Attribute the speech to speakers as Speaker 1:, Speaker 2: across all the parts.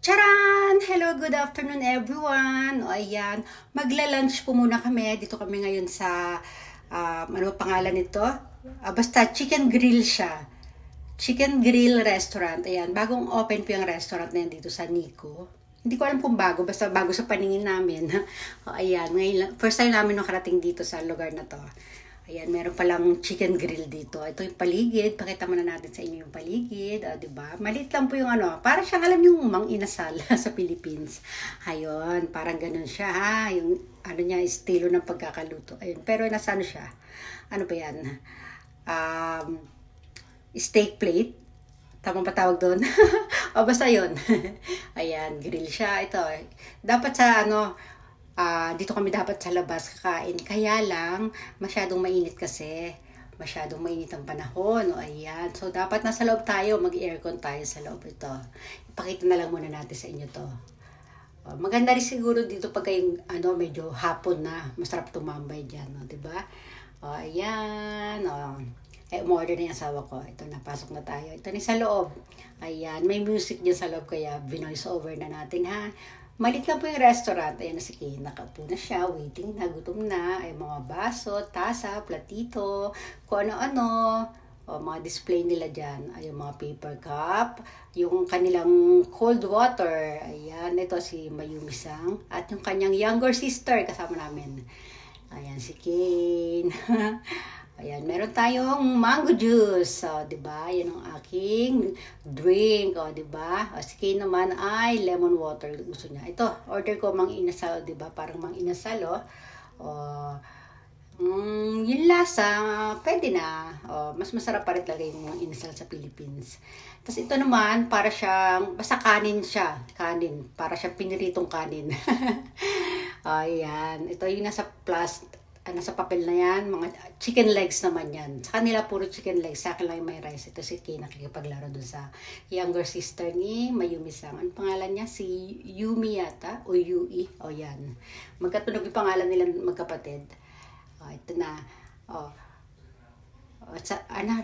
Speaker 1: Charan! Hello, good afternoon everyone! O ayan, magla-lunch po muna kami. Dito kami ngayon sa, ano pangalan nito? Basta chicken grill siya. Chicken grill restaurant. Ayan, bagong open po yung restaurant na yan dito sa Nico. Hindi ko alam kung bago, basta bago sa paningin namin. O ayan, ngayon, first time namin nakarating dito sa lugar na to. Ayan, meron palang chicken grill dito. Ito yung paligid. Pakita muna natin sa inyo yung paligid. O, diba? Maliit lang po yung ano. Parang siyang alam yung mang inasal sa Philippines. Ayun, parang ganun siya ha. Yung ano niya, estilo ng pagkakaluto. Ayun, pero nasa ano siya? Ano ba yan? Steak plate. Tama ba tawag doon? O basta yun. Ayan, grill siya. Ito, dapat sa ano, dito kami dapat sa labas kakain. Kaya lang, masyadong mainit kasi. Masyadong mainit ang panahon. O ayan. So, dapat nasa loob tayo. Mag-aircon tayo sa loob ito. Ipakita na lang muna natin sa inyo to. Maganda rin siguro dito pag kayong medyo hapon na. Masarap tumambay dyan. O, diba? O, ayan. O. Umorder na yung asawa ko. Ito, napasok na tayo. Ito na sa loob. Ayan. May music dyan sa loob kaya binoise over na natin ha. Malit lang po yung restaurant. Ayan na si Kay. Nakaupo na siya. Waiting na. Gutom na. Ay mga baso, tasa, platito, kung ano-ano. O, mga display nila dyan. Ay, yung mga paper cup. Yung kanilang cold water. Ayan. Ito si Mayumi Sang. At yung kanyang younger sister kasama namin. Ayan si Kane. Ayan, meron tayong mango juice. O, diba? Yan ang aking drink. O, diba? O, si Kane naman ay lemon water. Gusto niya. Ito, order ko mang inasal. Diba? Parang mang inasal, o. O, yung lasa, pwede na. O, mas masarap pa rin talaga yung mang inasal sa Philippines. Tapos ito naman, para siyang, basta kanin siya. Kanin. Para siyang piniritong kanin. Ayan. Ito yung nasa nasa papel na yan, mga chicken legs naman yan. Sa kanila puro chicken legs, sa akin lang yung may rice. Ito si Kay nakikipaglaro dun sa younger sister ni Mayumi Sang. Ang pangalan niya? Si Yumi yata, o Yui. O yan. Magkatunog yung pangalan nila magkapatid. O, ito na. O,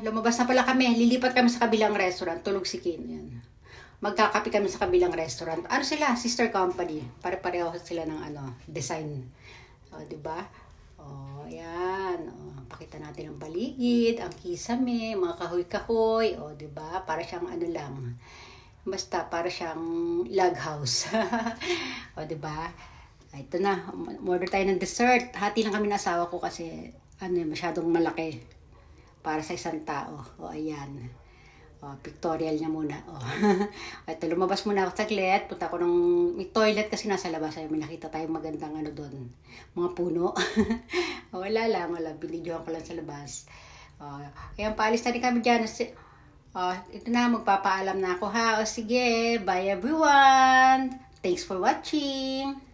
Speaker 1: lumabas na pala kami. Lilipat kami sa kabilang restaurant. Tulog si Kay. Yan. Magkakapi kami sa kabilang restaurant. Ano sila? Sister company. Pare-pareho sila ng design. O, diba? Oh, ayan. Oh, pakita natin ang paligid, ang kisame, mga kahoy-kahoy. Oh, 'di ba? Para siyang ano lang. Basta para siyang log house. Oh, 'di ba? Ito na, order tayo ng dessert. Hati lang kami ng asawa ko kasi masyadong malaki para sa isang tao. Oh, ayan. Oh, pictorial niya muna. Oh. Ito, lumabas muna ako saglit. Punta ko may toilet kasi nasa labas. Ay, may nakita tayong magandang doon. Mga puno. Oh, wala lang. Binidyohan ko lang sa labas. Oh, ayan, paalis na rin kami dyan. Ito na, magpapaalam na ako ha. O sige, bye everyone. Thanks for watching.